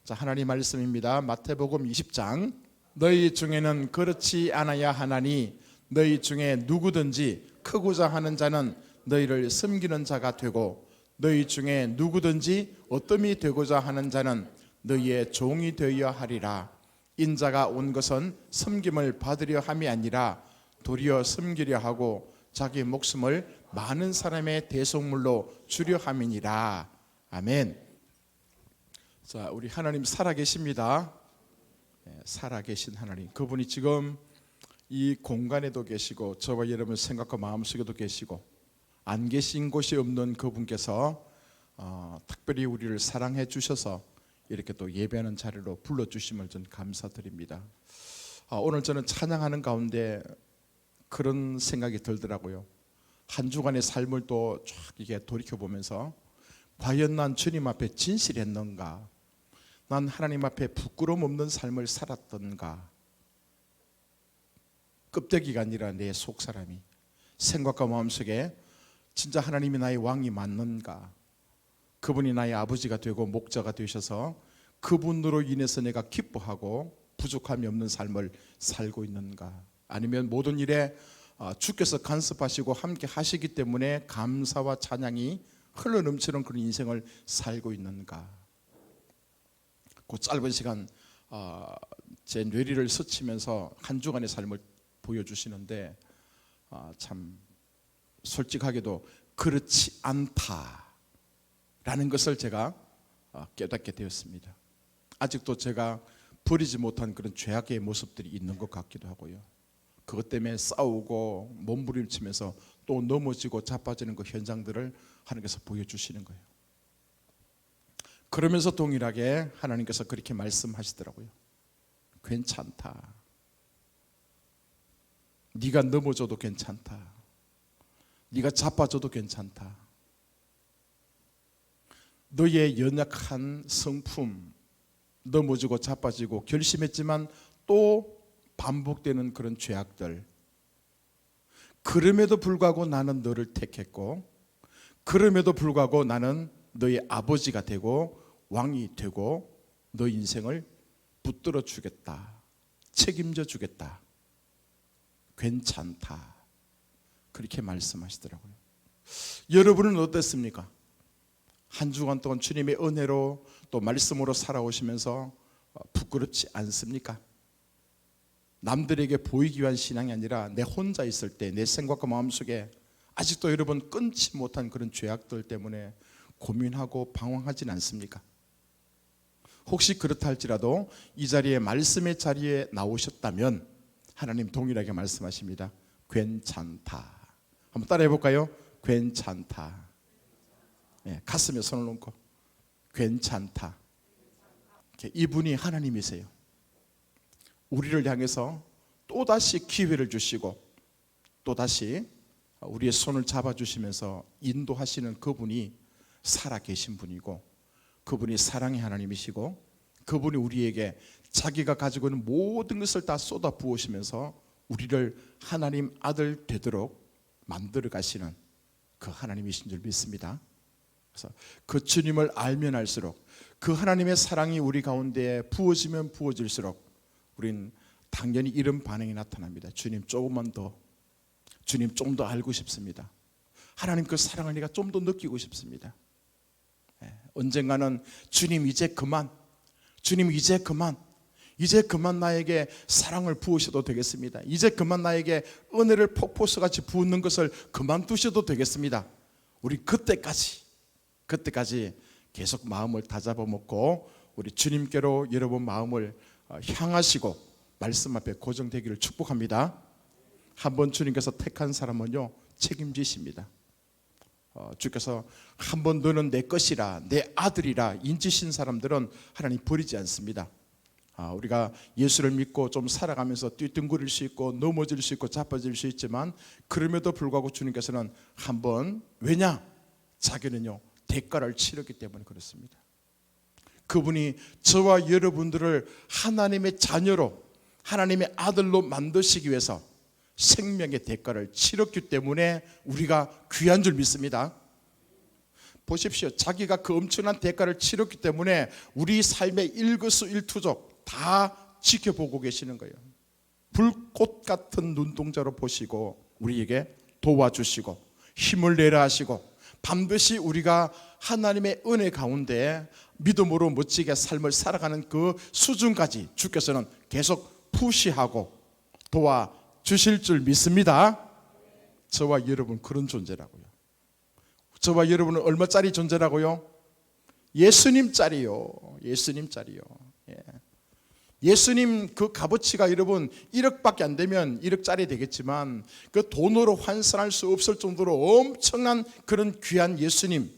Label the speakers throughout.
Speaker 1: 자, 하나님 말씀입니다. 마태복음 20장. 너희 중에는 그렇지 않아야 하나니 너희 중에 누구든지 크고자 하는 자는 너희를 섬기는 자가 되고 너희 중에 누구든지 어뜸이 되고자 하는 자는 너희의 종이 되어야 하리라. 인자가 온 것은 섬김을 받으려 함이 아니라 도리어 섬기려 하고 자기 목숨을 많은 사람의 대속물로 주려 함이니라. 아멘. 자, 우리 하나님 살아계십니다. 살아계신 하나님, 그분이 지금 이 공간에도 계시고 저와 여러분 생각과 마음속에도 계시고 안 계신 곳이 없는 그분께서 특별히 우리를 사랑해 주셔서 이렇게 또 예배하는 자리로 불러주심을 전 감사드립니다. 오늘 저는 찬양하는 가운데 그런 생각이 들더라고요. 한 주간의 삶을 또 쫙 이게 돌이켜보면서 과연 난 주님 앞에 진실했는가? 난 하나님 앞에 부끄러움 없는 삶을 살았던가? 껍데기가 아니라 내 속사람이, 생각과 마음속에 진짜 하나님이 나의 왕이 맞는가? 그분이 나의 아버지가 되고 목자가 되셔서 그분으로 인해서 내가 기뻐하고 부족함이 없는 삶을 살고 있는가? 아니면 모든 일에 주께서 간섭하시고 함께 하시기 때문에 감사와 찬양이 흘러넘치는 그런 인생을 살고 있는가? 그 짧은 시간 제 뇌리를 스치면서 한 주간의 삶을 보여주시는데 참 솔직하게도 그렇지 않다라는 것을 제가 깨닫게 되었습니다. 아직도 제가 버리지 못한 그런 죄악의 모습들이 있는 것 같기도 하고요. 그것 때문에 싸우고 몸부림치면서 또 넘어지고 자빠지는 그 현장들을 하나님께서 보여주시는 거예요. 그러면서 동일하게 하나님께서 그렇게 말씀하시더라고요. 괜찮다. 네가 넘어져도 괜찮다. 네가 자빠져도 괜찮다. 너의 연약한 성품, 넘어지고 자빠지고 결심했지만 또 반복되는 그런 죄악들, 그럼에도 불구하고 나는 너를 택했고 그럼에도 불구하고 나는 너의 아버지가 되고 왕이 되고 너 인생을 붙들어 주겠다, 책임져 주겠다, 괜찮다, 그렇게 말씀하시더라고요. 여러분은 어땠습니까? 한 주간 동안 주님의 은혜로 또 말씀으로 살아오시면서 부끄럽지 않습니까? 남들에게 보이기 위한 신앙이 아니라 내 혼자 있을 때 내 생각과 마음속에 아직도 여러분 끊지 못한 그런 죄악들 때문에 고민하고 방황하진 않습니까? 혹시 그렇다 할지라도 이 자리에 말씀의 자리에 나오셨다면 하나님 동일하게 말씀하십니다. 괜찮다. 한번 따라해 볼까요? 괜찮다. 네, 가슴에 손을 얹고 괜찮다. 이분이 하나님이세요. 우리를 향해서 또다시 기회를 주시고 또다시 우리의 손을 잡아주시면서 인도하시는 그분이 살아계신 분이고 그분이 사랑의 하나님이시고 그분이 우리에게 자기가 가지고 있는 모든 것을 다 쏟아 부으시면서 우리를 하나님 아들 되도록 만들어 가시는 그 하나님이신 줄 믿습니다. 그래서 그 주님을 알면 알수록 그 하나님의 사랑이 우리 가운데 부어지면 부어질수록 우린 당연히 이런 반응이 나타납니다. 주님 조금만 더, 주님 좀 더 알고 싶습니다. 하나님 그 사랑을 내가 좀 더 느끼고 싶습니다. 언젠가는 주님 이제 그만, 주님 이제 그만 나에게 사랑을 부으셔도 되겠습니다. 이제 그만 나에게 은혜를 폭포수같이 부는 것을 그만두셔도 되겠습니다. 우리 그때까지 계속 마음을 다잡아먹고 우리 주님께로 여러분 마음을 향하시고 말씀 앞에 고정되기를 축복합니다. 한번 주님께서 택한 사람은요 책임지십니다. 주께서 한번 너는 내 것이라, 내 아들이라 인지신 사람들은 하나님 버리지 않습니다. 우리가 예수를 믿고 좀 살아가면서 뛰둥거릴 수 있고 넘어질 수 있고 자빠질 수 있지만 그럼에도 불구하고 주님께서는 한번, 왜냐? 자기는요 대가를 치렀기 때문에 그렇습니다. 그분이 저와 여러분들을 하나님의 자녀로, 하나님의 아들로 만드시기 위해서 생명의 대가를 치렀기 때문에 우리가 귀한 줄 믿습니다. 보십시오. 자기가 그 엄청난 대가를 치렀기 때문에 우리 삶의 일거수일투족 다 지켜보고 계시는 거예요. 불꽃 같은 눈동자로 보시고 우리에게 도와주시고 힘을 내라 하시고 반드시 우리가 하나님의 은혜 가운데 믿음으로 멋지게 삶을 살아가는 그 수준까지 주께서는 계속 푸시하고 도와주실 줄 믿습니다. 저와 여러분 그런 존재라고요. 저와 여러분은 얼마짜리 존재라고요? 예수님짜리요. 예수님짜리요. 예수님 그 값어치가 여러분 1억밖에 안 되면 1억짜리 되겠지만 그 돈으로 환산할 수 없을 정도로 엄청난 그런 귀한 예수님,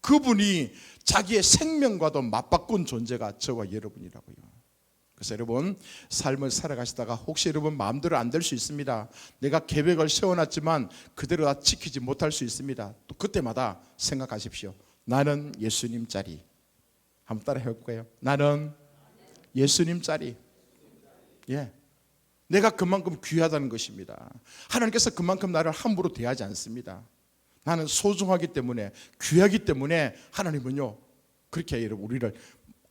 Speaker 1: 그분이 자기의 생명과도 맞바꾼 존재가 저와 여러분이라고요. 그래서 여러분 삶을 살아가시다가 혹시 여러분 마음대로 안 될 수 있습니다. 내가 계획을 세워놨지만 그대로 다 지키지 못할 수 있습니다. 또 그때마다 생각하십시오. 나는 예수님짜리. 한번 따라 해볼까요? 나는 예수님짜리. 내가 그만큼 귀하다는 것입니다. 하나님께서 그만큼 나를 함부로 대하지 않습니다. 나는 소중하기 때문에, 귀하기 때문에 하나님은요 그렇게 여러분 우리를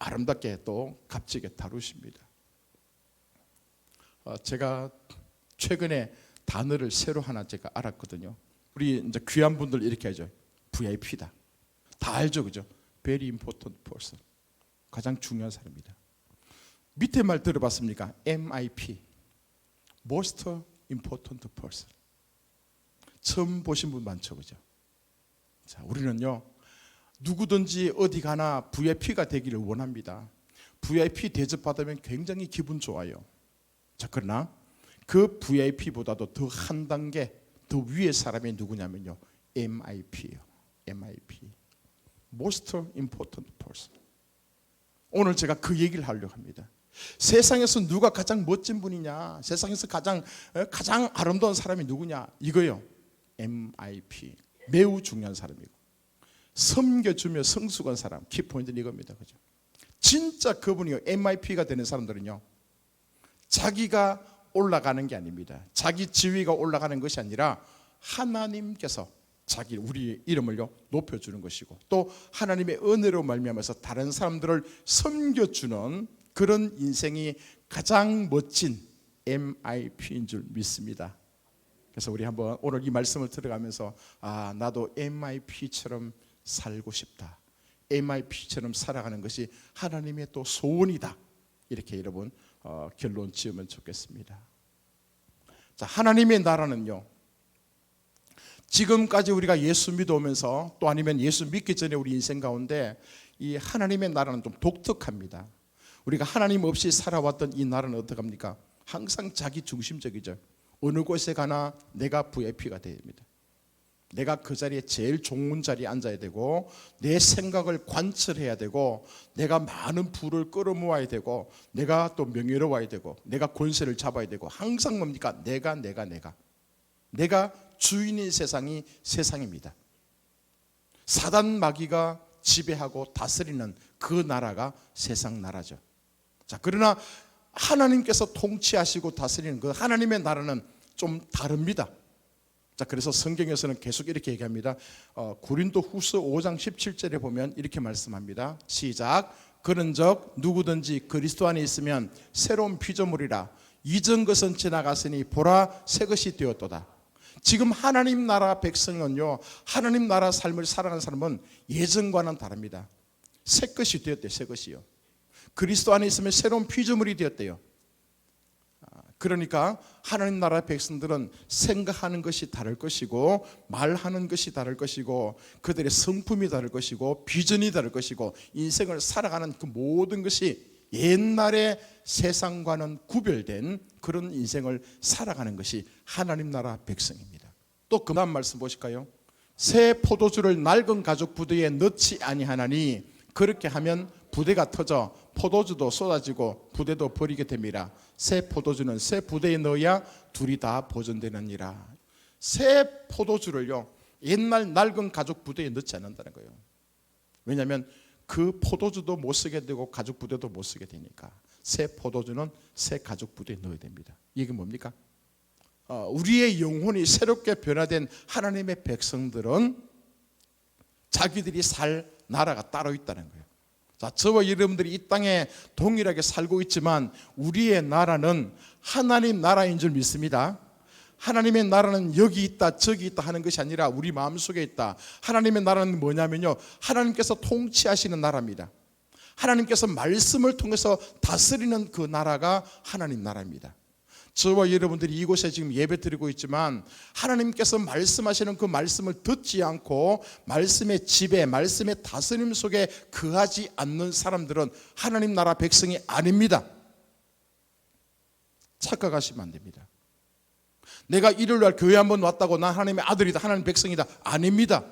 Speaker 1: 아름답게 또 값지게 다루십니다. 제가 최근에 단어를 새로 하나 제가 알았거든요. 우리 이제 귀한 분들 이렇게 하죠. VIP다. 다 알죠, 그죠? Very important person. 가장 중요한 사람입니다. 밑에 말 들어봤습니까? MIP. Most important person. 처음 보신 분 많죠, 그죠? 자, 우리는요 누구든지 어디 가나 VIP가 되기를 원합니다. VIP 대접받으면 굉장히 기분 좋아요. 자, 그러나 그 VIP보다도 더 한 단계 더 위의 사람이 누구냐면요 MIP예요. MIP. Most important person. 오늘 제가 그 얘기를 하려고 합니다. 세상에서 누가 가장 멋진 분이냐, 세상에서 가장 아름다운 사람이 누구냐, 이거요 MIP. 매우 중요한 사람이고 섬겨주며 성숙한 사람, 키포인트는 이겁니다. 그죠? 진짜 그분이 MIP가 되는 사람들은요 자기가 올라가는 게 아닙니다. 자기 지위가 올라가는 것이 아니라 하나님께서 우리 이름을요 높여주는 것이고 또 하나님의 은혜로 말미암아서 다른 사람들을 섬겨주는 그런 인생이 가장 멋진 MIP인 줄 믿습니다. 그래서 우리 한번 오늘 이 말씀을 들어가면서 나도 MIP처럼 살고 싶다. MIP처럼 살아가는 것이 하나님의 또 소원이다. 이렇게 여러분 결론 지으면 좋겠습니다. 자, 하나님의 나라는요 지금까지 우리가 예수 믿어오면서 또 아니면 예수 믿기 전에 우리 인생 가운데 이 하나님의 나라는 좀 독특합니다. 우리가 하나님 없이 살아왔던 이 나라는 어떡합니까? 항상 자기 중심적이죠. 어느 곳에 가나 내가 VIP가 돼야 됩니다. 내가 그 자리에 제일 좋은 자리에 앉아야 되고 내 생각을 관철해야 되고 내가 많은 부를 끌어모아야 되고 내가 또 명예로워야 되고 내가 권세를 잡아야 되고 항상 뭡니까? 내가 주인인 세상이 세상입니다. 사단 마귀가 지배하고 다스리는 그 나라가 세상 나라죠. 자, 그러나 하나님께서 통치하시고 다스리는 그 하나님의 나라는 좀 다릅니다. 자, 그래서 성경에서는 계속 이렇게 얘기합니다. 고린도후서 5장 17절에 보면 이렇게 말씀합니다. 시작. 그런즉 누구든지 그리스도 안에 있으면 새로운 피조물이라. 이전 것은 지나갔으니 보라 새 것이 되었도다. 지금 하나님 나라 백성은요 하나님 나라 삶을 살아가는 사람은 예전과는 다릅니다. 새 것이 되었대요. 새 것이요. 그리스도 안에 있으면 새로운 피조물이 되었대요. 그러니까 하나님 나라 백성들은 생각하는 것이 다를 것이고 말하는 것이 다를 것이고 그들의 성품이 다를 것이고 비전이 다를 것이고 인생을 살아가는 그 모든 것이 옛날의 세상과는 구별된 그런 인생을 살아가는 것이 하나님 나라 백성입니다. 또 그 다음 말씀 보실까요? 새 포도주를 낡은 가죽 부대에 넣지 아니하나니 그렇게 하면 부대가 터져 포도주도 쏟아지고 부대도 버리게 됩니다. 새 포도주는 새 부대에 넣어야 둘이 다 보존되느니라. 새 포도주를요 옛날 낡은 가죽 부대에 넣지 않는다는 거예요. 왜냐하면 그 포도주도 못 쓰게 되고 가죽 부대도 못 쓰게 되니까 새 포도주는 새 가죽 부대에 넣어야 됩니다. 이게 뭡니까? 우리의 영혼이 새롭게 변화된 하나님의 백성들은 자기들이 살 나라가 따로 있다는 거예요. 자, 저와 여러분들이 이 땅에 동일하게 살고 있지만 우리의 나라는 하나님 나라인 줄 믿습니다. 하나님의 나라는 여기 있다 저기 있다 하는 것이 아니라 우리 마음속에 있다. 하나님의 나라는 뭐냐면요, 하나님께서 통치하시는 나라입니다. 하나님께서 말씀을 통해서 다스리는 그 나라가 하나님 나라입니다. 저와 여러분들이 이곳에 지금 예배 드리고 있지만 하나님께서 말씀하시는 그 말씀을 듣지 않고 말씀의 지배, 말씀의 다스림 속에 거하지 않는 사람들은 하나님 나라 백성이 아닙니다. 착각하시면 안 됩니다. 내가 일요일날 교회 한번 왔다고 난 하나님의 아들이다, 하나님 백성이다, 아닙니다.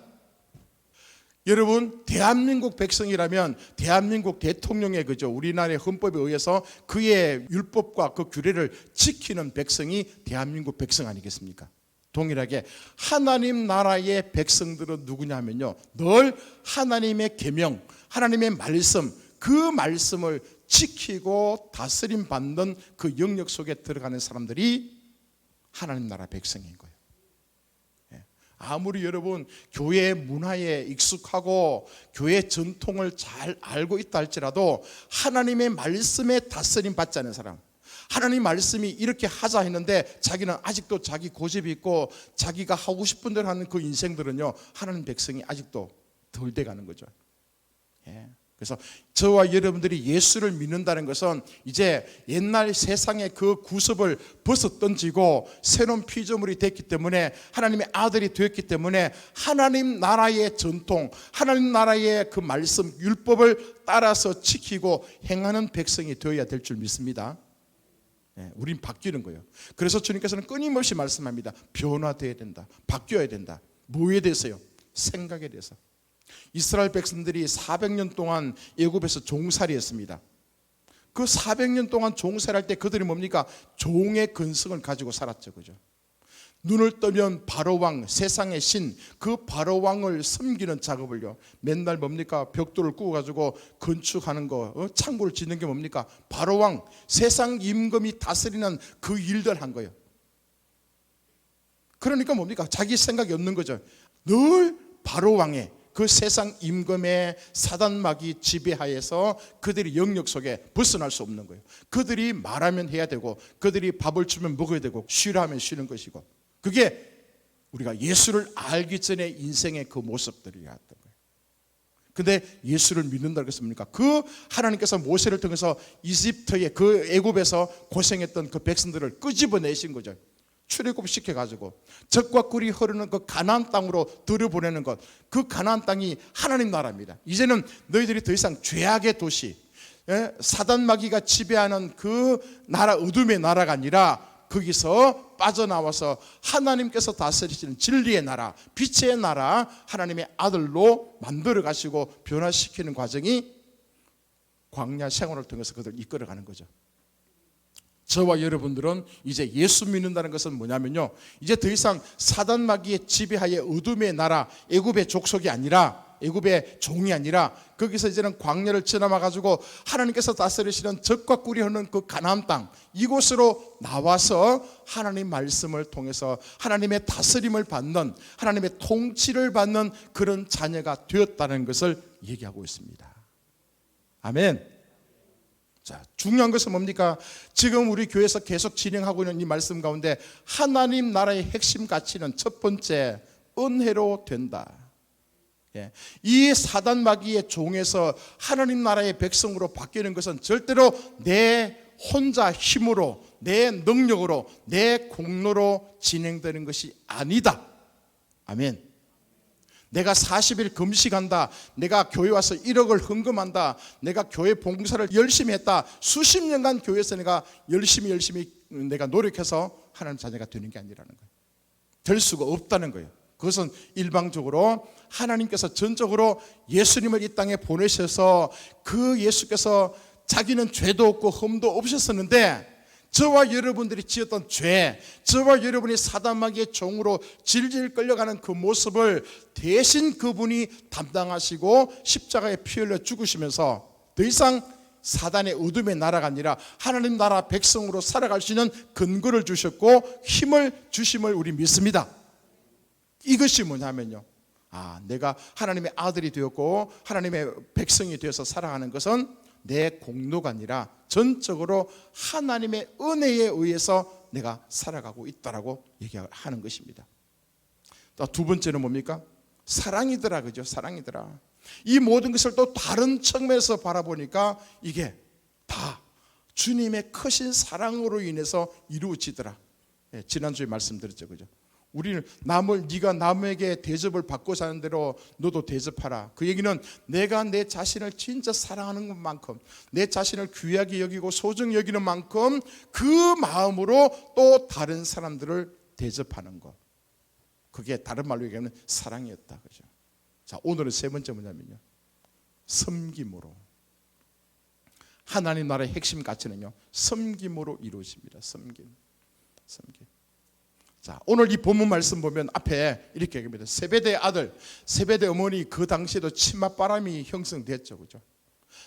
Speaker 1: 여러분, 대한민국 백성이라면 대한민국 대통령의 우리나라의 헌법에 의해서 그의 율법과 그 규례를 지키는 백성이 대한민국 백성 아니겠습니까? 동일하게 하나님 나라의 백성들은 누구냐면요, 늘 하나님의 계명, 하나님의 말씀, 그 말씀을 지키고 다스림 받는 그 영역 속에 들어가는 사람들이 하나님 나라 백성인 거예요. 아무리 여러분 교회 문화에 익숙하고 교회 전통을 잘 알고 있다 할지라도 하나님의 말씀에 다스림 받지 않은 사람, 하나님 말씀이 이렇게 하자 했는데 자기는 아직도 자기 고집이 있고 자기가 하고 싶은 대로 하는 그 인생들은요, 하나님 백성이 아직도 덜 돼가는 거죠. 그래서 저와 여러분들이 예수를 믿는다는 것은 이제 옛날 세상의 그 구습을 벗어던지고 새로운 피조물이 됐기 때문에, 하나님의 아들이 되었기 때문에 하나님 나라의 전통, 하나님 나라의 그 말씀, 율법을 따라서 지키고 행하는 백성이 되어야 될 줄 믿습니다. 우린 바뀌는 거예요. 그래서 주님께서는 끊임없이 말씀합니다. 변화되어야 된다, 바뀌어야 된다. 뭐에 대해서요? 생각에 대해서. 이스라엘 백성들이 400년 동안 애굽에서 종살이했습니다. 그 400년 동안 종살이할 때 그들이 뭡니까? 종의 근성을 가지고 살았죠. 그죠? 눈을 뜨면 바로왕, 세상의 신, 그 바로왕을 섬기는 작업을요, 맨날 뭡니까? 벽돌을 구워가지고 건축하는 거, 창고를 짓는 게 뭡니까? 바로왕, 세상 임금이 다스리는 그 일들 한 거예요. 그러니까 뭡니까? 자기 생각이 없는 거죠. 늘 바로왕의 그 세상 임금의 사단마귀 지배하에서 그들이 영역 속에 벗어날 수 없는 거예요. 그들이 말하면 해야 되고, 그들이 밥을 주면 먹어야 되고, 쉬라 하면 쉬는 것이고, 그게 우리가 예수를 알기 전에 인생의 그 모습들이었던 거예요. 근데 예수를 믿는다고 했습니까? 그 하나님께서 모세를 통해서 이집트의 그 애굽에서 고생했던 그 백성들을 끄집어내신 거죠. 출애굽시켜가지고 젖과 꿀이 흐르는 그 가나안 땅으로 들여보내는 것, 그 가나안 땅이 하나님 나라입니다. 이제는 너희들이 더 이상 죄악의 도시, 사단마귀가 지배하는 그 나라, 어둠의 나라가 아니라 거기서 빠져나와서 하나님께서 다스리시는 진리의 나라, 빛의 나라, 하나님의 아들로 만들어 가시고 변화시키는 과정이 광야 생활을 통해서 그들을 이끌어가는 거죠. 저와 여러분들은 이제 예수 믿는다는 것은 뭐냐면요, 이제 더 이상 사단마귀의 지배하에 어둠의 나라, 애굽의 족속이 아니라, 애굽의 종이 아니라, 거기서 이제는 광야를 지나마 가지고 하나님께서 다스리시는 젖과 꿀이 흐르는 그 가나안 땅, 이곳으로 나와서 하나님 말씀을 통해서 하나님의 다스림을 받는, 하나님의 통치를 받는 그런 자녀가 되었다는 것을 얘기하고 있습니다. 아멘. 자, 중요한 것은 뭡니까? 지금 우리 교회에서 계속 진행하고 있는 이 말씀 가운데 하나님 나라의 핵심 가치는 첫 번째, 은혜로 된다. 이 사단마귀의 종에서 하나님 나라의 백성으로 바뀌는 것은 절대로 내 혼자 힘으로, 내 능력으로, 내 공로로 진행되는 것이 아니다. 아멘. 내가 40일 금식한다, 내가 교회 와서 1억을 헌금한다, 내가 교회 봉사를 열심히 했다, 수십 년간 교회에서 내가 열심히 내가 노력해서 하나님 자녀가 되는 게 아니라는 거예요. 될 수가 없다는 거예요. 그것은 일방적으로 하나님께서 전적으로 예수님을 이 땅에 보내셔서 그 예수께서 자기는 죄도 없고 흠도 없으셨는데 저와 여러분들이 지었던 죄, 저와 여러분이 사단마귀의 종으로 질질 끌려가는 그 모습을 대신 그분이 담당하시고 십자가에 피 흘려 죽으시면서 더 이상 사단의 어둠의 나라가 아니라 하나님 나라 백성으로 살아갈 수 있는 근거를 주셨고 힘을 주심을 우리 믿습니다. 이것이 뭐냐면요, 내가 하나님의 아들이 되었고 하나님의 백성이 되어서 살아가는 것은 내 공로가 아니라 전적으로 하나님의 은혜에 의해서 내가 살아가고 있다라고 얘기하는 것입니다. 또 두 번째는 뭡니까? 사랑이더라, 그죠? 사랑이더라. 이 모든 것을 또 다른 측면에서 바라보니까 이게 다 주님의 크신 사랑으로 인해서 이루어지더라. 지난주에 말씀드렸죠, 그죠? 우리는 네가 남에게 대접을 받고 사는 대로 너도 대접하라. 그 얘기는 내가 내 자신을 진짜 사랑하는 것만큼, 내 자신을 귀하게 여기고 소중히 여기는 만큼 그 마음으로 또 다른 사람들을 대접하는 것. 그게 다른 말로 얘기하면 사랑이었다, 그죠? 자, 오늘은 세 번째 뭐냐면요, 섬김으로. 하나님 나라의 핵심 가치는요, 섬김으로 이루어집니다. 섬김. 자, 오늘 이 본문 말씀 보면 앞에 이렇게 얘기합니다. 세베대의 아들, 세베대 어머니, 그 당시에도 치맛바람이 형성됐죠, 그죠?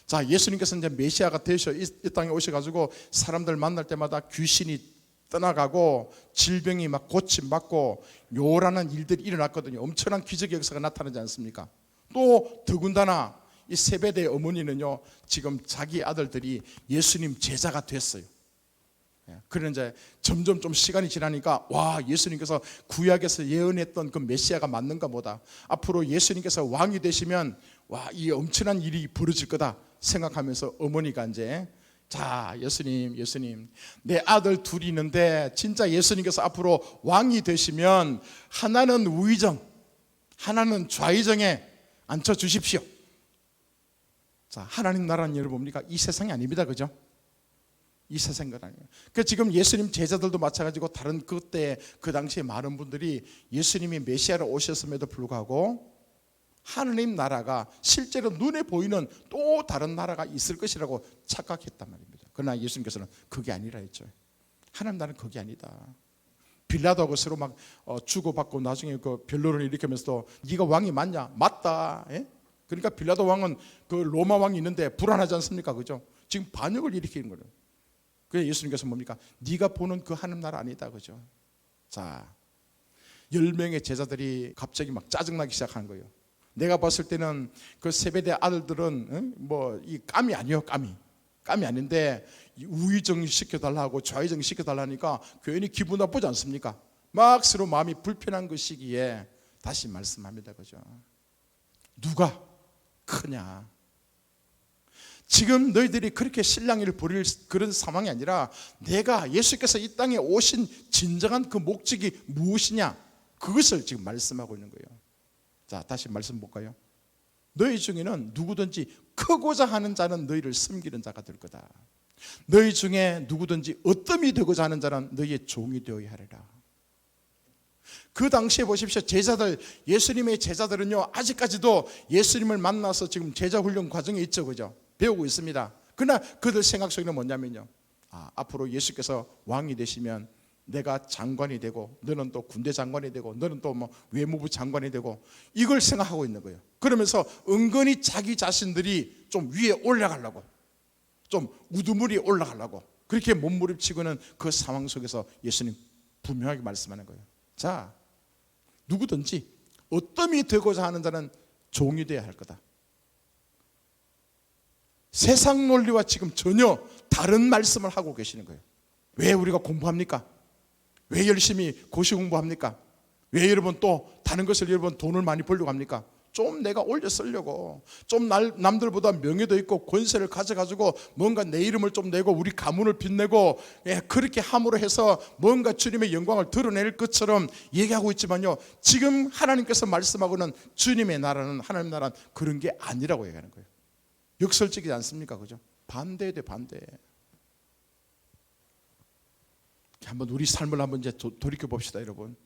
Speaker 1: 자, 예수님께서 이제 메시아가 되셔 이 땅에 오셔가지고 사람들 만날 때마다 귀신이 떠나가고 질병이 막 고침받고 요란한 일들이 일어났거든요. 엄청난 기적의 역사가 나타나지 않습니까? 또 더군다나 이 세베대의 어머니는요, 지금 자기 아들들이 예수님 제자가 됐어요. 그런 이제 점점 좀 시간이 지나니까 예수님께서 구약에서 예언했던 그 메시아가 맞는가 보다. 앞으로 예수님께서 왕이 되시면 이 엄청난 일이 벌어질 거다 생각하면서 어머니가 이제 자, 예수님, 내 아들 둘이 있는데 진짜 예수님께서 앞으로 왕이 되시면 하나는 우의정, 하나는 좌의정에 앉혀 주십시오. 자, 하나님 나라는 여러분 뭡니까? 이 세상이 아닙니다, 그죠? 이 세상 것 아니에요. 그 지금 예수님 제자들도 마찬가지고 다른 그때 그 당시에 많은 분들이 예수님이 메시아로 오셨음에도 불구하고 하나님 나라가 실제로 눈에 보이는 또 다른 나라가 있을 것이라고 착각했단 말입니다. 그러나 예수님께서는 그게 아니라 했죠. 하나님 나라는 그게 아니다. 빌라도하고 서로 막 주고받고 나중에 그 변론을 일으키면서도 네가 왕이 맞냐? 맞다. 그러니까 빌라도 왕은 그 로마 왕이 있는데 불안하지 않습니까? 그죠? 지금 반역을 일으키는 거예요. 그래서 예수님께서 뭡니까? 네가 보는 그 하나님 나라 아니다, 그죠? 자, 10명의 제자들이 갑자기 막 짜증나기 시작하는 거예요. 내가 봤을 때는 그 세베대 아들들은 이 깜이 아니에요, 깜이 아닌데 우의정 시켜달라고 좌의정 시켜달라니까 괜히 기분 나쁘지 않습니까? 막 서로 마음이 불편한 그 시기에 다시 말씀합니다, 그죠? 누가 크냐? 지금 너희들이 그렇게 실랑이를 벌일 그런 상황이 아니라 내가 예수께서 이 땅에 오신 진정한 그 목적이 무엇이냐, 그것을 지금 말씀하고 있는 거예요. 자, 다시 말씀 볼까요? 너희 중에는 누구든지 크고자 하는 자는 너희를 섬기는 자가 될 거다. 너희 중에 누구든지 어뜸이 되고자 하는 자는 너희의 종이 되어야 하리라. 그 당시에 보십시오. 제자들, 예수님의 제자들은요, 아직까지도 예수님을 만나서 지금 제자 훈련 과정에 있죠, 그죠? 배우고 있습니다. 그러나 그들 생각 속에는 뭐냐면요, 앞으로 예수께서 왕이 되시면 내가 장관이 되고 너는 또 군대 장관이 되고 너는 또 뭐 외무부 장관이 되고 이걸 생각하고 있는 거예요. 그러면서 은근히 자기 자신들이 좀 위에 올라가려고, 좀 우두머리에 올라가려고 그렇게 몸부림치고는 그 상황 속에서 예수님 분명하게 말씀하는 거예요. 자, 누구든지 어떠함이 되고자 하는 자는 종이 되어야 할 거다. 세상 논리와 지금 전혀 다른 말씀을 하고 계시는 거예요. 왜 우리가 공부합니까? 왜 열심히 고시 공부합니까? 왜 여러분 또 다른 것을 여러분 돈을 많이 벌려고 합니까? 좀 내가 올려 쓰려고, 좀 남들보다 명예도 있고 권세를 가져가지고 뭔가 내 이름을 좀 내고 우리 가문을 빛내고, 그렇게 함으로 해서 뭔가 주님의 영광을 드러낼 것처럼 얘기하고 있지만요, 지금 하나님께서 말씀하고는 주님의 나라는, 하나님 나라는 그런 게 아니라고 얘기하는 거예요. 역설적이지 않습니까? 그죠? 반대에 돼, 반대. 한번 우리 삶을 한번 이제 돌이켜 봅시다, 여러분.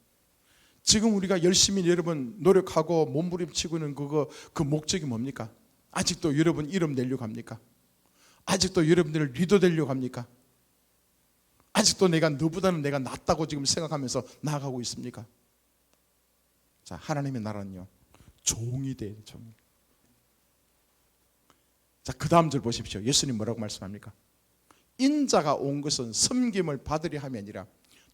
Speaker 1: 지금 우리가 열심히 여러분 노력하고 몸부림치고 있는 그 목적이 뭡니까? 아직도 여러분 이름 내려고 합니까? 아직도 여러분들을 리더 되려고 합니까? 아직도 너보다는 내가 낫다고 지금 생각하면서 나아가고 있습니까? 자, 하나님의 나라는요, 종이 돼, 종. 자, 그 다음 절 보십시오. 예수님 뭐라고 말씀합니까? 인자가 온 것은 섬김을 받으려 함이 아니라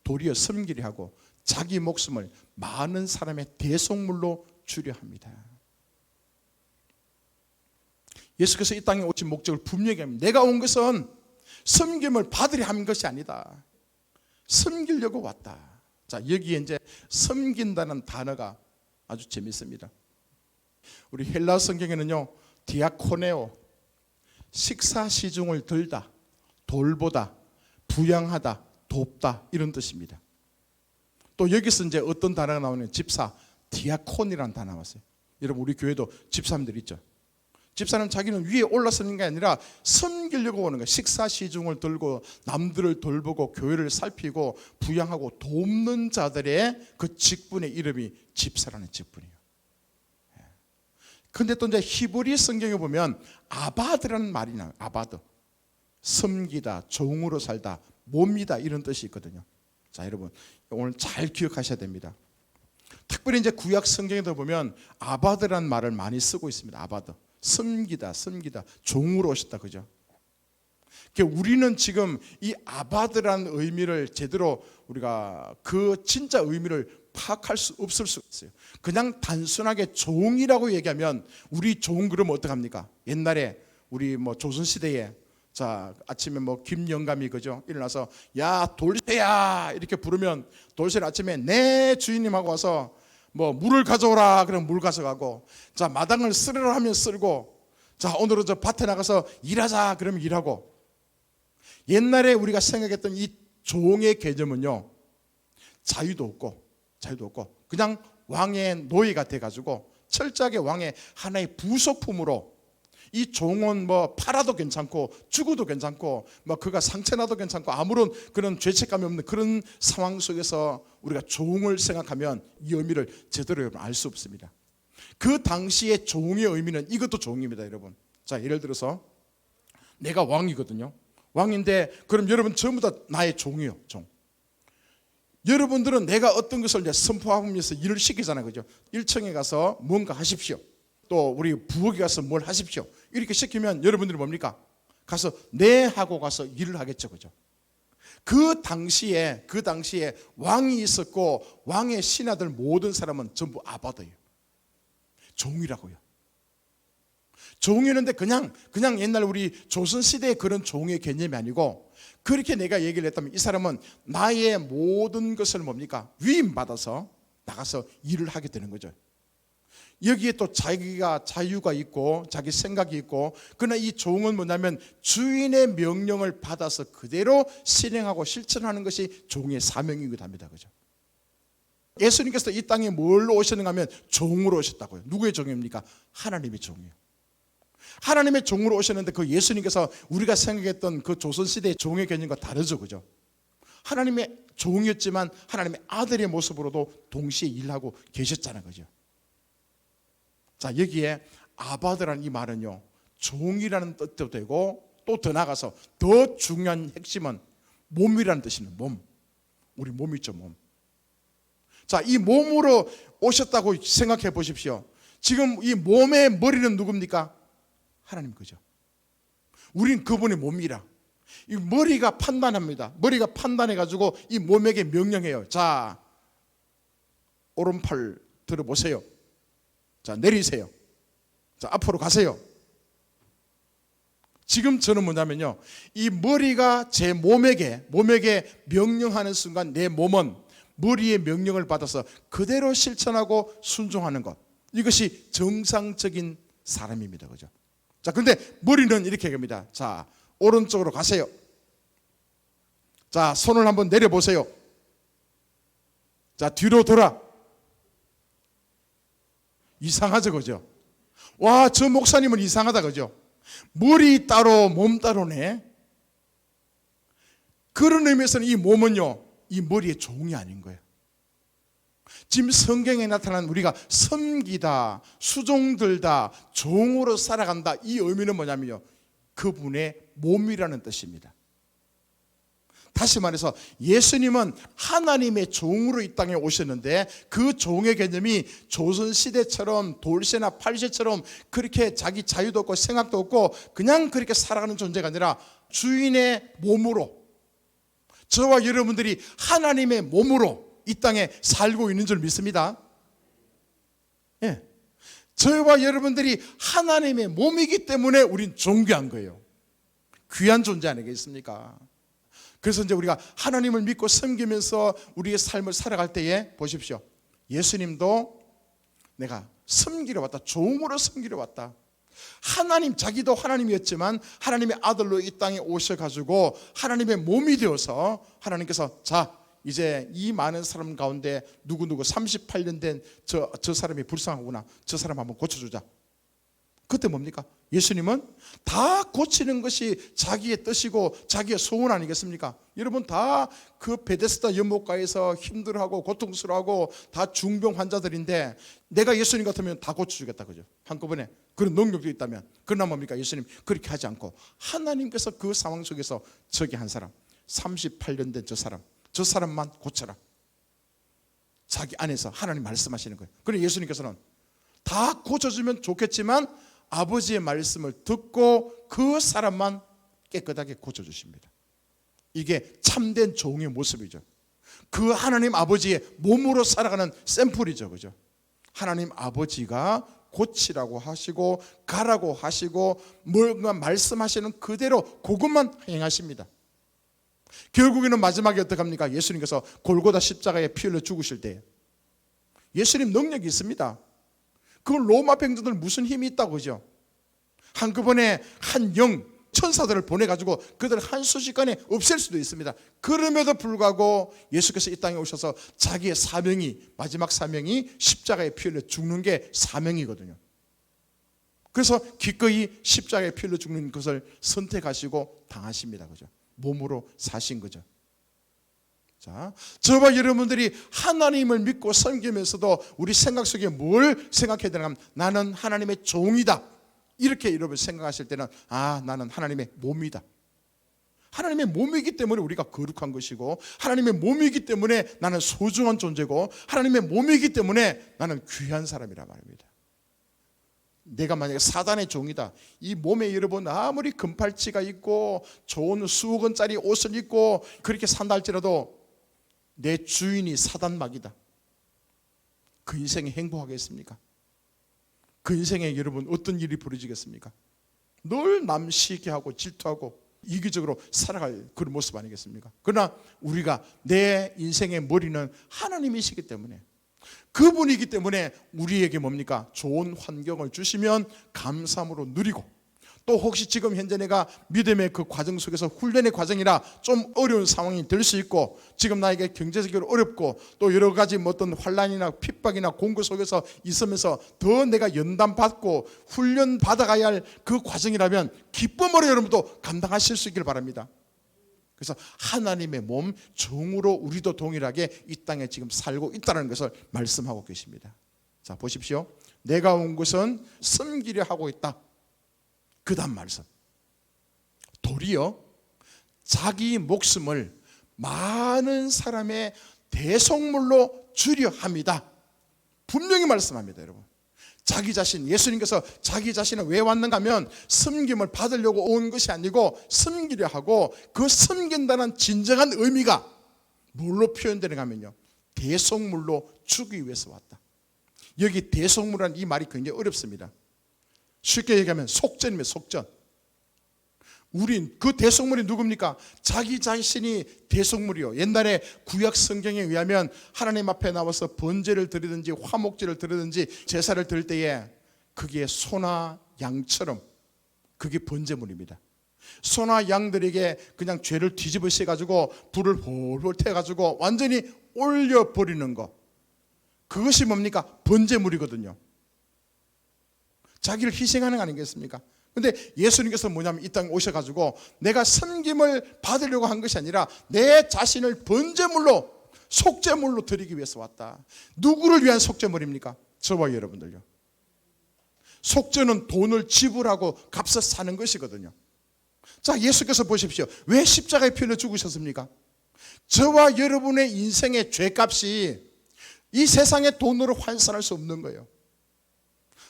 Speaker 1: 도리어 섬기려 하고 자기 목숨을 많은 사람의 대속물로 주려 합니다. 예수께서 이 땅에 오신 목적을 분명히 합니다. 내가 온 것은 섬김을 받으려 한 것이 아니다. 섬기려고 왔다. 자, 여기에 이제 섬긴다는 단어가 아주 재밌습니다. 우리 헬라 성경에는요, 디아코네오, 식사 시중을 들다, 돌보다, 부양하다, 돕다 이런 뜻입니다. 또 여기서 이제 어떤 단어가 나오냐면 집사, 디아콘이라는 단어가 나왔어요. 여러분 우리 교회도 집사님들 있죠. 집사는 자기는 위에 올라서는 게 아니라 섬기려고 오는 거예요. 식사 시중을 들고 남들을 돌보고 교회를 살피고 부양하고 돕는 자들의 그 직분의 이름이 집사라는 직분이에요. 근데 또 이제 히브리 성경에 보면 아바드라는 말이 나와요. 아바드. 섬기다, 종으로 살다, 몸이다 이런 뜻이 있거든요. 자, 여러분 오늘 잘 기억하셔야 됩니다. 특별히 이제 구약 성경에도 보면 아바드라는 말을 많이 쓰고 있습니다. 아바드. 섬기다, 종으로 오셨다, 그죠? 우리는 지금 이 아바드라는 의미를 제대로 우리가 그 진짜 의미를 파악할 수 없을 수 있어요. 그냥 단순하게 종이라고 얘기하면 우리 종 그러면 어떡합니까? 옛날에 우리 뭐 조선시대에 자 아침에 뭐 김영감이 그죠? 일어나서 야 돌쇠야 이렇게 부르면 돌쇠를 아침에 네 주인님하고 와서 뭐 물을 가져오라 그러면 물 가져가고 자 마당을 쓸으라 하면 쓸고 자 오늘은 저 밭에 나가서 일하자 그러면 일하고 옛날에 우리가 생각했던 이 종의 개념은요 자유도 없고 그냥 왕의 노예가 돼가지고 철저하게 왕의 하나의 부속품으로 이 종은 뭐 팔아도 괜찮고 죽어도 괜찮고 뭐 그가 상처나도 괜찮고 아무런 그런 죄책감이 없는 그런 상황 속에서 우리가 종을 생각하면 이 의미를 제대로 여러분 알 수 없습니다. 그 당시의 종의 의미는 이것도 종입니다, 여러분. 자, 예를 들어서 내가 왕이거든요. 왕인데 그럼 여러분 전부 다 나의 종이요, 종. 여러분들은 내가 어떤 것을 이제 선포하면서 일을 시키잖아요, 그죠? 1층에 가서 뭔가 하십시오. 또 우리 부엌에 가서 뭘 하십시오. 이렇게 시키면 여러분들이 뭡니까? 가서 네 하고 가서 일을 하겠죠, 그죠? 그 당시에 왕이 있었고 왕의 신하들 모든 사람은 전부 아바드예요. 종이라고요. 종이었는데 그냥 옛날 우리 조선시대의 그런 종의 개념이 아니고 그렇게 내가 얘기를 했다면 이 사람은 나의 모든 것을 뭡니까? 위임받아서 나가서 일을 하게 되는 거죠. 여기에 또 자기가 자유가 있고 자기 생각이 있고 그러나 이 종은 뭐냐면 주인의 명령을 받아서 그대로 실행하고 실천하는 것이 종의 사명이기도 합니다. 그죠? 예수님께서 이 땅에 뭘로 오셨는가 하면 종으로 오셨다고요. 누구의 종입니까? 하나님의 종이에요. 하나님의 종으로 오셨는데 그 예수님께서 우리가 생각했던 그 조선시대의 종의 개념과 다르죠. 그죠? 하나님의 종이었지만 하나님의 아들의 모습으로도 동시에 일하고 계셨잖아요. 그죠? 자, 여기에 아바드라는 이 말은요 종이라는 뜻도 되고 또 더 나가서 더 중요한 핵심은 몸이라는 뜻이는 몸. 우리 몸 있죠, 몸. 자, 이 몸으로 오셨다고 생각해 보십시오. 지금 이 몸의 머리는 누굽니까? 하나님, 그죠? 우린 그분의 몸이라. 이 머리가 판단합니다. 머리가 판단해 가지고 이 몸에게 명령해요. 자, 오른팔 들어보세요. 자, 내리세요. 자, 앞으로 가세요. 지금 저는 뭐냐면요 이 머리가 제 몸에게 명령하는 순간 내 몸은 머리의 명령을 받아서 그대로 실천하고 순종하는 것, 이것이 정상적인 사람입니다. 그죠? 자, 근데 머리는 이렇게 합니다. 자, 오른쪽으로 가세요. 자, 손을 한번 내려보세요. 자, 뒤로 돌아. 이상하죠, 그죠? 와, 저 목사님은 이상하다, 그죠? 머리 따로 몸 따로네. 그런 의미에서는 이 몸은요 이 머리의 종이 아닌 거예요. 지금 성경에 나타난 우리가 섬기다, 수종들다, 종으로 살아간다, 이 의미는 뭐냐면요 그분의 몸이라는 뜻입니다. 다시 말해서 예수님은 하나님의 종으로 이 땅에 오셨는데 그 종의 개념이 조선시대처럼 돌쇠나 팔쇠처럼 그렇게 자기 자유도 없고 생각도 없고 그냥 그렇게 살아가는 존재가 아니라 주인의 몸으로 저와 여러분들이 하나님의 몸으로 이 땅에 살고 있는 줄 믿습니다. 예. 저와 여러분들이 하나님의 몸이기 때문에 우린 존귀한 거예요. 귀한 존재 아니겠습니까? 그래서 이제 우리가 하나님을 믿고 섬기면서 우리의 삶을 살아갈 때에 보십시오. 예수님도 내가 섬기러 왔다. 종으로 섬기러 왔다. 하나님, 자기도 하나님이었지만 하나님의 아들로 이 땅에 오셔가지고 하나님의 몸이 되어서 하나님께서 자, 이제 이 많은 사람 가운데 누구누구 38년 된 저 사람이 불쌍하구나. 저 사람 한번 고쳐주자. 그때 뭡니까? 예수님은 다 고치는 것이 자기의 뜻이고 자기의 소원 아니겠습니까? 여러분 다 그 베데스다 연못가에서 힘들어하고 고통스러워하고 다 중병 환자들인데 내가 예수님 같으면 다 고쳐주겠다, 그죠? 한꺼번에 그런 능력도 있다면. 그러나 뭡니까? 예수님 그렇게 하지 않고 하나님께서 그 상황 속에서 저기 한 사람 38년 된 저 사람만 고쳐라. 자기 안에서 하나님 말씀하시는 거예요. 그런데 예수님께서는 다 고쳐주면 좋겠지만 아버지의 말씀을 듣고 그 사람만 깨끗하게 고쳐주십니다. 이게 참된 종의 모습이죠. 그 하나님 아버지의 몸으로 살아가는 샘플이죠, 그죠? 하나님 아버지가 고치라고 하시고 가라고 하시고 뭔가 말씀하시는 그대로 그것만 행하십니다. 결국에는 마지막에 어떻게 합니까? 예수님께서 골고다 십자가에 피 흘려 죽으실 때 예수님 능력이 있습니다. 그 로마 병정들 무슨 힘이 있다고, 그죠? 한꺼번에 한 영 천사들을 보내가지고 그들 한 순식간에 없앨 수도 있습니다. 그럼에도 불구하고 예수께서 이 땅에 오셔서 자기의 사명이, 마지막 사명이 십자가에 피 흘려 죽는 게 사명이거든요. 그래서 기꺼이 십자가에 피 흘려 죽는 것을 선택하시고 당하십니다, 그죠? 몸으로 사신 거죠. 자, 저와 여러분들이 하나님을 믿고 섬기면서도 우리 생각 속에 뭘 생각해야 되나 하면 나는 하나님의 종이다. 이렇게 여러분 생각하실 때는 나는 하나님의 몸이다. 하나님의 몸이기 때문에 우리가 거룩한 것이고 하나님의 몸이기 때문에 나는 소중한 존재고 하나님의 몸이기 때문에 나는 귀한 사람이란 말입니다. 내가 만약에 사단의 종이다. 이 몸에 여러분 아무리 금팔찌가 있고 좋은 수억 원짜리 옷을 입고 그렇게 산다 할지라도 내 주인이 사단막이다. 그 인생에 행복하겠습니까? 그 인생에 여러분 어떤 일이 벌어지겠습니까? 늘 남 시기하게 하고 질투하고 이기적으로 살아갈 그런 모습 아니겠습니까? 그러나 우리가 내 인생의 머리는 하나님이시기 때문에 그분이기 때문에 우리에게 뭡니까? 좋은 환경을 주시면 감사함으로 누리고 또 혹시 지금 현재 내가 믿음의 그 과정 속에서 훈련의 과정이라 좀 어려운 상황이 될 수 있고 지금 나에게 경제적으로 어렵고 또 여러 가지 어떤 환난이나 핍박이나 공고 속에서 있으면서 더 내가 연단받고 훈련 받아가야 할 그 과정이라면 기쁨으로 여러분도 감당하실 수 있기를 바랍니다. 그래서 하나님의 몸 종으로 우리도 동일하게 이 땅에 지금 살고 있다는 것을 말씀하고 계십니다. 자, 보십시오. 내가 온 것은 섬기려 하고 있다. 그 다음 말씀. 도리어 자기 목숨을 많은 사람의 대속물로 주려 합니다. 분명히 말씀합니다, 여러분. 자기 자신, 예수님께서 자기 자신을 왜 왔는가 하면 섬김을 받으려고 온 것이 아니고 섬기려 하고 그 섬긴다는 진정한 의미가 뭘로 표현되는가 하면요, 대속물로 주기 위해서 왔다. 여기 대속물이라는 이 말이 굉장히 어렵습니다. 쉽게 얘기하면 속전입니다. 속전. 우린 그 대속물이 누굽니까? 자기 자신이 대속물이요. 옛날에 구약 성경에 의하면 하나님 앞에 나와서 번제를 드리든지 화목제를 드리든지 제사를 드릴 때에 그게 소나 양처럼 그게 번제물입니다. 소나 양들에게 그냥 죄를 뒤집어 씌워가지고 불을 홀홀 태워가지고 완전히 올려버리는 것, 그것이 뭡니까? 번제물이거든요. 자기를 희생하는 거 아니겠습니까? 근데 예수님께서 뭐냐면 이 땅에 오셔가지고 내가 섬김을 받으려고 한 것이 아니라 내 자신을 번제물로, 속죄물로 드리기 위해서 왔다. 누구를 위한 속죄물입니까? 저와 여러분들요. 속죄는 돈을 지불하고 값을 사는 것이거든요. 자, 예수께서 보십시오. 왜 십자가에 피 흘려 죽으셨습니까? 저와 여러분의 인생의 죄값이 이 세상의 돈으로 환산할 수 없는 거예요.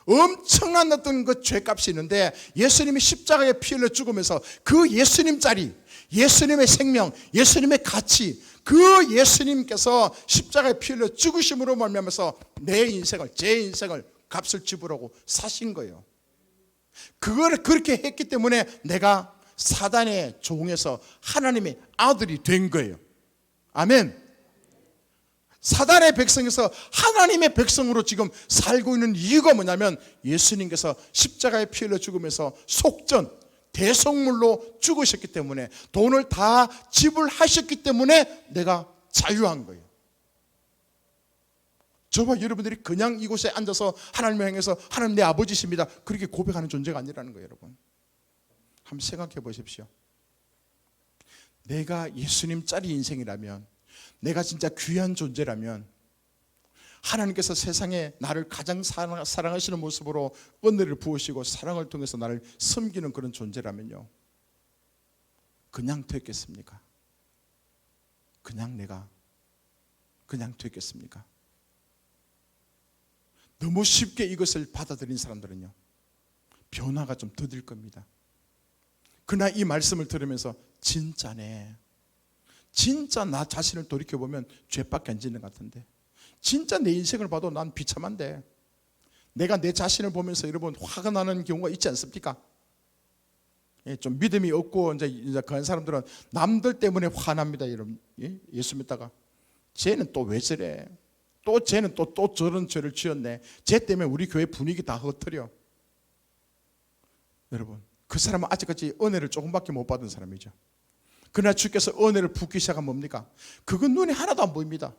Speaker 1: 엄청난 어떤 그 죄값이 있는데 예수님이 십자가에 피 흘려 죽으면서 그 예수님짜리, 예수님의 생명, 예수님의 가치, 그 예수님께서 십자가에 피 흘려 죽으심으로 말미암아서 내 인생을, 제 인생을 값을 지불하고 사신 거예요. 그걸 그렇게 했기 때문에 내가 사단의 종에서 하나님의 아들이 된 거예요. 아멘. 사단의 백성에서 하나님의 백성으로 지금 살고 있는 이유가 뭐냐면 예수님께서 십자가에 피 흘려 죽으면서 속전, 대속물로 죽으셨기 때문에, 돈을 다 지불하셨기 때문에 내가 자유한 거예요. 저와 여러분들이 그냥 이곳에 앉아서 하나님을 향해서 하나님 내 아버지십니다 그렇게 고백하는 존재가 아니라는 거예요. 여러분, 한번 생각해 보십시오. 내가 예수님짜리 인생이라면, 내가 진짜 귀한 존재라면, 하나님께서 세상에 나를 가장 사랑하시는 모습으로 은혜를 부으시고 사랑을 통해서 나를 섬기는 그런 존재라면요, 그냥 됐겠습니까? 내가 그냥 됐겠습니까? 너무 쉽게 이것을 받아들인 사람들은요, 변화가 좀 더딜 겁니다. 그러나 이 말씀을 들으면서 진짜네, 진짜 나 자신을 돌이켜보면 죄밖에 안 짓는 것 같은데, 진짜 내 인생을 봐도 난 비참한데, 내가 내 자신을 보면서 여러분 화가 나는 경우가 있지 않습니까? 좀 믿음이 없고 이제 그런 사람들은 남들 때문에 화납니다. 여러분, 예수 믿다가 쟤는 또 왜 저래, 또 쟤는 또 저런 죄를 지었네, 쟤 때문에 우리 교회 분위기 다 흐트려. 여러분, 그 사람은 아직까지 은혜를 조금밖에 못 받은 사람이죠. 그러나 주께서 은혜를 붓기 시작하면 뭡니까? 그건 눈에 하나도 안 보입니다.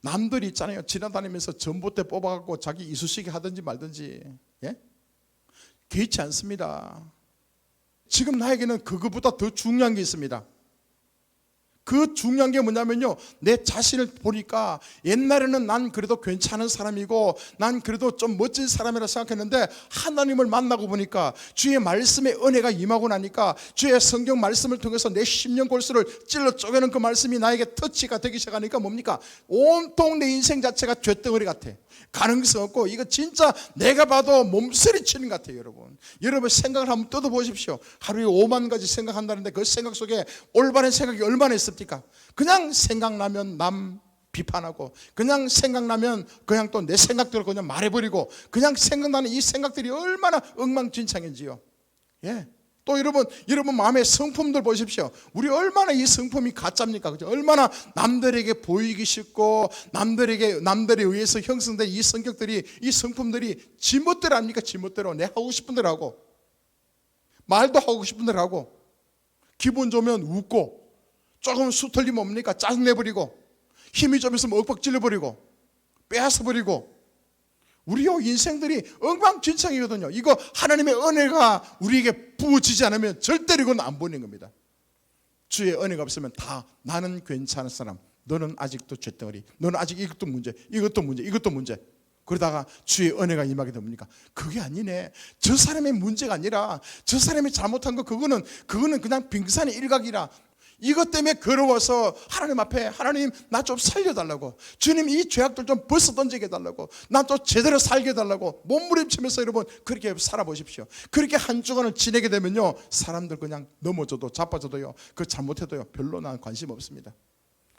Speaker 1: 남들이 있잖아요, 지나다니면서 전봇대 뽑아갖고 자기 이쑤시개 하든지 말든지, 개의치 않습니다. 지금 나에게는 그것보다 더 중요한 게 있습니다. 그 중요한 게 뭐냐면요, 내 자신을 보니까 옛날에는 난 그래도 괜찮은 사람이고 난 그래도 좀 멋진 사람이라 생각했는데, 하나님을 만나고 보니까 주의 말씀의 은혜가 임하고 나니까 주의 성경 말씀을 통해서 내 심령 골수를 찔러 쪼개는 그 말씀이 나에게 터치가 되기 시작하니까 뭡니까? 온통 내 인생 자체가 쇳덩어리 같아. 가능성 없고 이거 진짜 내가 봐도 몸서리치는 것 같아요. 여러분 생각을 한번 뜯어보십시오. 하루에 5만 가지 생각한다는데 그 생각 속에 올바른 생각이 얼마나 있습니까? 그냥 생각나면 남 비판하고, 그냥 생각나면 그냥 또 내 생각대로 그냥 말해버리고, 그냥 생각나는 이 생각들이 얼마나 엉망진창인지요. 또 여러분 마음의 성품들 보십시오. 우리 얼마나 이 성품이 가짜입니까? 그죠? 얼마나 남들에게 보이기 쉽고 남들에 의해서 형성된 이 성격들이, 이 성품들이 지멋대로 합니까? 지멋대로 내 하고 싶은 대로 하고, 말도 하고 싶은 대로 하고, 기분 좋으면 웃고, 조금 수틀리면 뭡니까? 짜증내버리고, 힘이 좀 있으면 윽박 질러버리고, 빼앗아버리고, 우리의 인생들이 엉망진창이거든요. 이거 하나님의 은혜가 우리에게 부어지지 않으면 절대로 이건 안 보이는 겁니다. 주의 은혜가 없으면 다 나는 괜찮은 사람, 너는 아직도 쇳덩어리, 너는 아직 이것도 문제. 그러다가 주의 은혜가 임하게 됩니까? 그게 아니네. 저 사람의 문제가 아니라 저 사람이 잘못한 거 그거는 그냥 빙산의 일각이라. 이것 때문에 괴로워서 하나님 앞에, 하나님 나 좀 살려달라고, 주님 이 죄악들 좀 벌써 던지게 해달라고, 나 또 제대로 살게 해달라고 몸부림치면서 여러분 그렇게 살아보십시오. 그렇게 한 주간을 지내게 되면요, 사람들 그냥 넘어져도 자빠져도요, 그 잘못해도요 별로 난 관심 없습니다.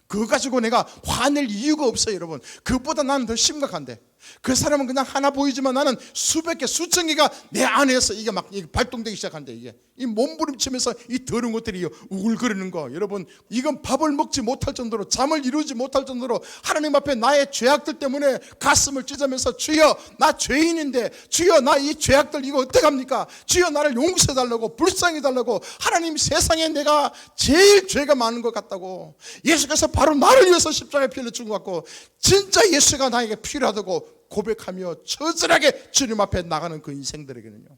Speaker 1: 그거 가지고 내가 화낼 이유가 없어요. 여러분, 그것보다 나는 더 심각한데, 그 사람은 그냥 하나 보이지만 나는 수백 개 수천 개가 내 안에서 이게 막 발동되기 시작한대. 이게 이 몸부림치면서 이 더러운 것들이 우글거리는 거, 여러분 이건 밥을 먹지 못할 정도로, 잠을 이루지 못할 정도로 하나님 앞에 나의 죄악들 때문에 가슴을 찢으면서, 주여 나 죄인인데, 주여 나 이 죄악들 이거 어떡합니까? 주여 나를 용서해달라고, 불쌍해달라고, 하나님 세상에 내가 제일 죄가 많은 것 같다고, 예수께서 바로 나를 위해서 십자가에 피 흘려 죽은 것 같고, 진짜 예수가 나에게 필요하다고 고백하며 처절하게 주님 앞에 나가는 그 인생들에게는요,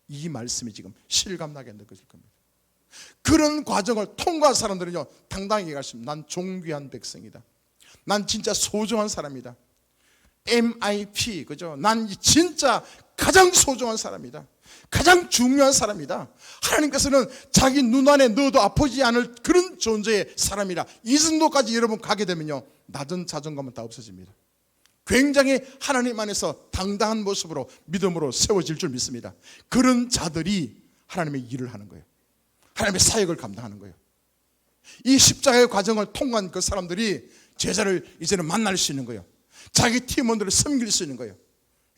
Speaker 1: 이 말씀이 지금 실감나게 느껴질 겁니다. 그런 과정을 통과한 사람들은요, 당당히 얘기할 수 있습니다. 난 존귀한 백성이다. 난 진짜 소중한 사람이다. MIP, 그죠? 난 진짜 가장 소중한 사람이다. 가장 중요한 사람이다. 하나님께서는 자기 눈 안에 넣어도 아프지 않을 그런 존재의 사람이다. 이 정도까지 여러분 가게 되면요, 낮은 자존감은 다 없어집니다. 굉장히 하나님 안에서 당당한 모습으로, 믿음으로 세워질 줄 믿습니다. 그런 자들이 하나님의 일을 하는 거예요. 하나님의 사역을 감당하는 거예요. 이 십자가의 과정을 통과한 그 사람들이 제자를 이제는 만날 수 있는 거예요. 자기 팀원들을 섬길 수 있는 거예요.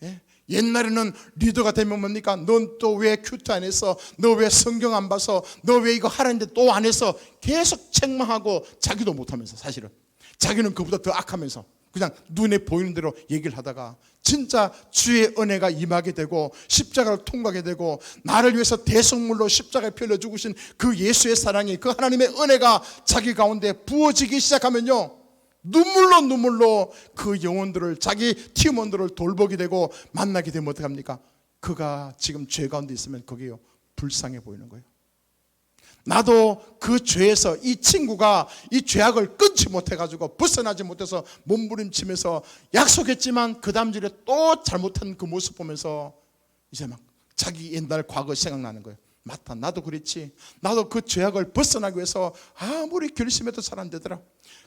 Speaker 1: 예? 옛날에는 리더가 되면 뭡니까? 넌 또 왜 큐트 안 했어? 너 왜 성경 안 봐서? 너 왜 이거 하라는데 또 안 해서? 계속 책망하고 자기도 못하면서, 사실은 자기는 그보다 더 악하면서 그냥 눈에 보이는 대로 얘기를 하다가 진짜 주의 은혜가 임하게 되고 십자가를 통과하게 되고 나를 위해서 대속물로 십자가에 펴려 죽으신 그 예수의 사랑이, 그 하나님의 은혜가 자기 가운데 부어지기 시작하면요, 눈물로 그 영혼들을, 자기 팀원들을 돌보게 되고 만나게 되면 어떡합니까? 그가 지금 죄 가운데 있으면 그게요, 불쌍해 보이는 거예요. 나도 그 죄에서, 이 친구가 이 죄악을 끊지 못해가지고 벗어나지 못해서 몸부림치면서 약속했지만 그 다음 주에 또 잘못한 그 모습 보면서 이제 막 자기 옛날 과거 생각나는 거예요. 맞다, 나도 그랬지. 나도 그 죄악을 벗어나기 위해서 아무리 결심해도 잘 안 되더라.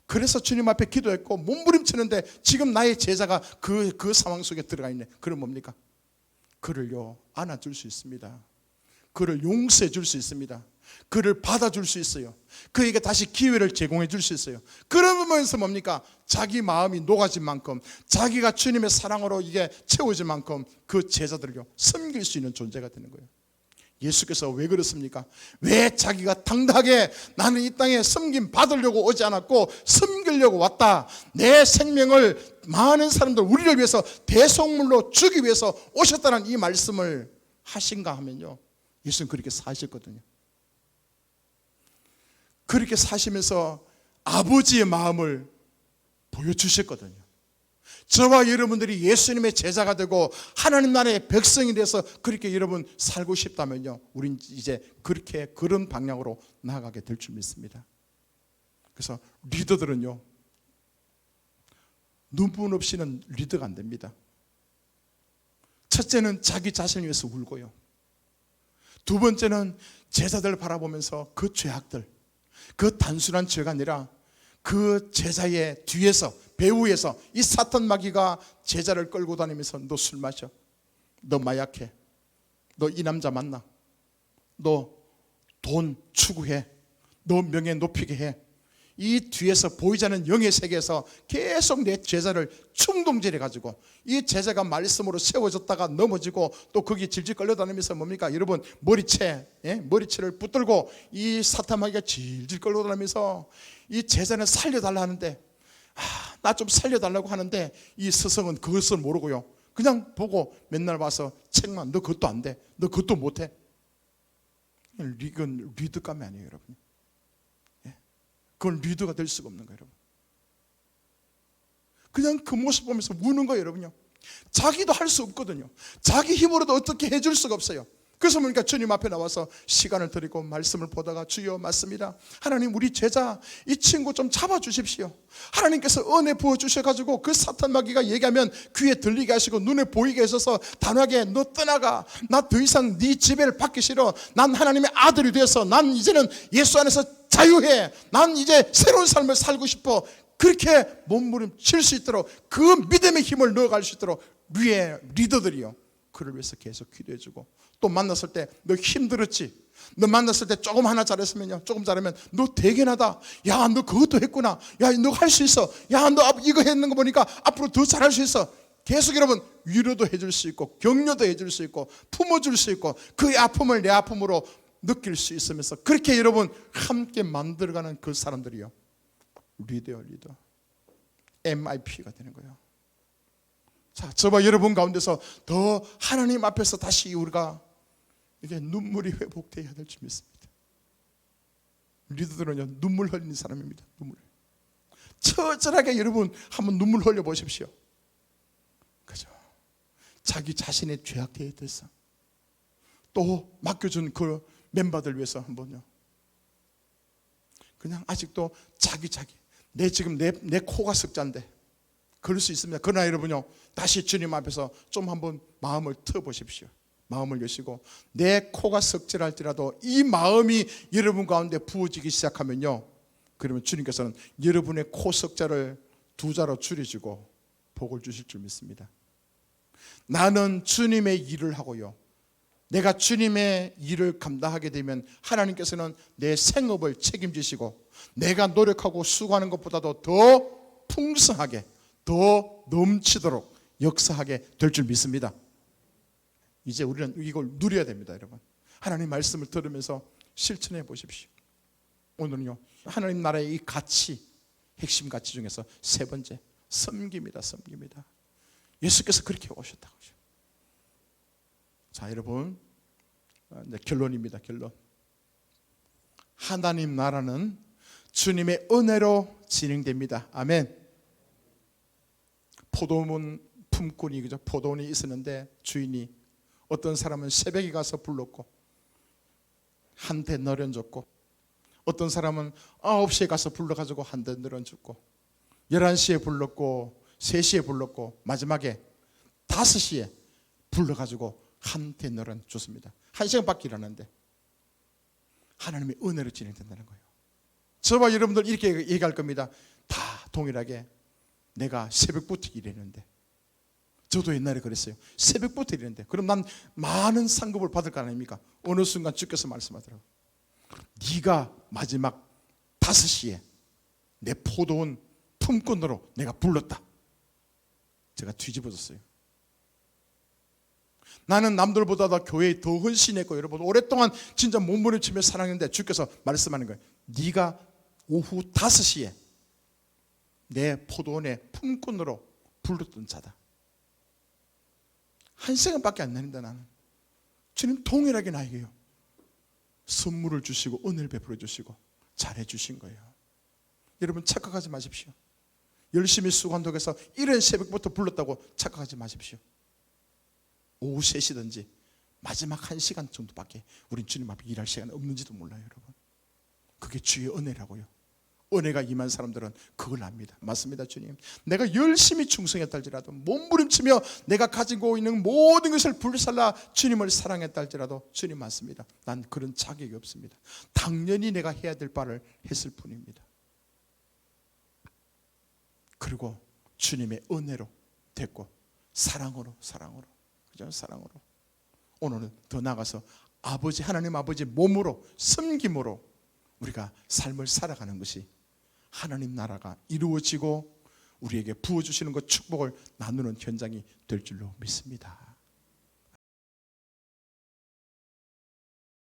Speaker 1: 그래서 주님 앞에 기도했고 몸부림치는데 지금 나의 제자가 그 상황 속에 들어가 있네. 그럼 뭡니까? 그를요, 안아줄 수 있습니다. 그를 용서해 줄 수 있습니다. 그를 받아줄 수 있어요. 그에게 다시 기회를 제공해 줄 수 있어요. 그러면서 뭡니까? 자기 마음이 녹아진 만큼, 자기가 주님의 사랑으로 이게 채워진 만큼 그 제자들을요, 섬길 수 있는 존재가 되는 거예요. 예수께서 왜 그렇습니까? 왜 자기가 당당하게 나는 이 땅에 섬김 받으려고 오지 않았고 섬기려고 왔다, 내 생명을 많은 사람들, 우리를 위해서 대속물로 주기 위해서 오셨다는 이 말씀을 하신가 하면요, 예수는 그렇게 사셨거든요. 그렇게 사시면서 아버지의 마음을 보여주셨거든요. 저와 여러분들이 예수님의 제자가 되고 하나님 나라의 백성이 돼서 그렇게 여러분 살고 싶다면요, 우린 이제 그렇게 그런 방향으로 나아가게 될 줄 믿습니다. 그래서 리더들은요, 눈물 없이는 리더가 안 됩니다. 첫째는 자기 자신을 위해서 울고요, 두 번째는 제자들을 바라보면서 그 죄악들, 그 단순한 죄가 아니라 그 제자의 뒤에서, 배후에서 이 사탄 마귀가 제자를 끌고 다니면서 너 술 마셔, 너 마약해, 너 이 남자 만나, 너 돈 추구해, 너 명예 높이게 해, 이 뒤에서 보이지 않는 영의 세계에서 계속 내 제자를 충동질해 가지고 이 제자가 말씀으로 세워졌다가 넘어지고 또 거기 질질 끌려다니면서 뭡니까? 여러분 머리채를 붙들고 이 사탄 마귀가 질질 끌려다니면서 이 제자는 살려달라 하는데, 나 좀 살려달라고 하는데 이 스승은 그것을 모르고요, 그냥 보고 맨날 와서 책만, 너 그것도 안 돼, 너 그것도 못해. 이건 리더감이 아니에요, 여러분. 그건 리더가 될 수가 없는 거예요, 여러분. 그냥 그 모습 보면서 우는 거예요, 여러분요. 자기도 할 수 없거든요. 자기 힘으로도 어떻게 해줄 수가 없어요. 그래서 보니까 주님 앞에 나와서 시간을 드리고 말씀을 보다가, 주여 맞습니다, 하나님 우리 제자 이 친구 좀 잡아주십시오. 하나님께서 은혜 부어주셔가지고 그 사탄 마귀가 얘기하면 귀에 들리게 하시고 눈에 보이게 하셔서 단호하게 너 떠나가, 나 더 이상 네 지배를 받기 싫어, 난 하나님의 아들이 되어서 난 이제는 예수 안에서 자유해, 난 이제 새로운 삶을 살고 싶어, 그렇게 몸부림칠 수 있도록 그 믿음의 힘을 넣어갈 수 있도록 위에 리더들이요, 그를 위해서 계속 기도해주고, 또 만났을 때 너 힘들었지, 너 만났을 때 조금 하나 잘했으면요, 조금 잘하면 너 대견하다, 야 너 그것도 했구나, 야 너 할 수 있어, 야 너 이거 했는 거 보니까 앞으로 더 잘할 수 있어. 계속 여러분 위로도 해줄 수 있고 격려도 해줄 수 있고 품어줄 수 있고 그의 아픔을 내 아픔으로 느낄 수 있으면서 그렇게 여러분 함께 만들어가는 그 사람들이요, 리더 MIP가 되는 거예요. 자, 저와 여러분 가운데서 더 하나님 앞에서 다시 우리가 이게 눈물이 회복되어야 될 줄 믿습니다. 리더들은요, 눈물 흘리는 사람입니다. 눈물. 처절하게 여러분 한번 눈물 흘려 보십시오. 그죠? 자기 자신의 죄악되어 있어서 또 맡겨준 그 멤버들 위해서 한번요, 그냥 아직도 자기 지금 내 코가 석자인데 그럴 수 있습니다. 그러나 여러분요, 다시 주님 앞에서 좀 한번 마음을 트어보십시오. 마음을 여시고 내 코가 석질할지라도 이 마음이 여러분 가운데 부어지기 시작하면요, 그러면 주님께서는 여러분의 코 석자를 2자로 줄여주고 복을 주실 줄 믿습니다. 나는 주님의 일을 하고요, 내가 주님의 일을 감당하게 되면 하나님께서는 내 생업을 책임지시고 내가 노력하고 수고하는 것보다도 더 풍성하게, 더 넘치도록 역사하게 될 줄 믿습니다. 이제 우리는 이걸 누려야 됩니다, 여러분. 하나님 말씀을 들으면서 실천해 보십시오. 오늘은요, 하나님 나라의 이 가치, 핵심 가치 중에서 세 번째, 섬깁니다. 섬깁니다. 예수께서 그렇게 오셨다고. 자, 여러분, 이제 결론입니다. 결론. 하나님 나라는 주님의 은혜로 진행됩니다. 아멘. 포도원 품꾼이, 그죠? 포도원이 있었는데 주인이, 어떤 사람은 새벽에 가서 불렀고 한 대 너련줬고, 어떤 사람은 9시에 가서 불러가지고 한 대 너련줬고, 11시에 불렀고 3시에 불렀고 마지막에 5시에 불러가지고 한 대 너련줬습니다. 1시간밖에 일하는데 하나님의 은혜로 진행된다는 거예요. 저와 여러분들 이렇게 얘기할 겁니다. 다 동일하게 내가 새벽부터 일했는데, 저도 옛날에 그랬어요. 새벽부터 일했는데 그럼 난 많은 상급을 받을 거 아닙니까? 어느 순간 주께서 말씀하더라고요. 네가 마지막 5시에 내 포도원 품꾼으로 내가 불렀다. 제가 뒤집어졌어요. 나는 남들보다 더 교회에 더 헌신했고, 여러분 오랫동안 진짜 몸부림치며 사랑했는데 주께서 말씀하는 거예요. 네가 오후 5시에 내 포도원의 품꾼으로 불렀던 자다. 1시간밖에 안 되는데 나는 주님 동일하게 나에게요 선물을 주시고 은혜를 베풀어 주시고 잘해 주신 거예요. 여러분 착각하지 마십시오. 열심히 수고한다고 해서 이른 새벽부터 불렀다고 착각하지 마십시오. 오후 3시든지 마지막 1시간 정도밖에 우린 주님 앞에 일할 시간이 없는지도 몰라요, 여러분. 그게 주의 은혜라고요. 은혜가 임한 사람들은 그걸 압니다. 맞습니다, 주님. 내가 열심히 충성했다 할지라도, 몸부림치며 내가 가지고 있는 모든 것을 불살라 주님을 사랑했다 할지라도, 주님 맞습니다. 난 그런 자격이 없습니다. 당연히 내가 해야 될 바를 했을 뿐입니다. 그리고 주님의 은혜로 됐고, 사랑으로 그죠? 사랑으로 오늘은 더 나아가서 아버지, 하나님 아버지 몸으로, 섬김으로 우리가 삶을 살아가는 것이 하나님 나라가 이루어지고 우리에게 부어주시는 것, 축복을 나누는 현장이 될 줄로 믿습니다.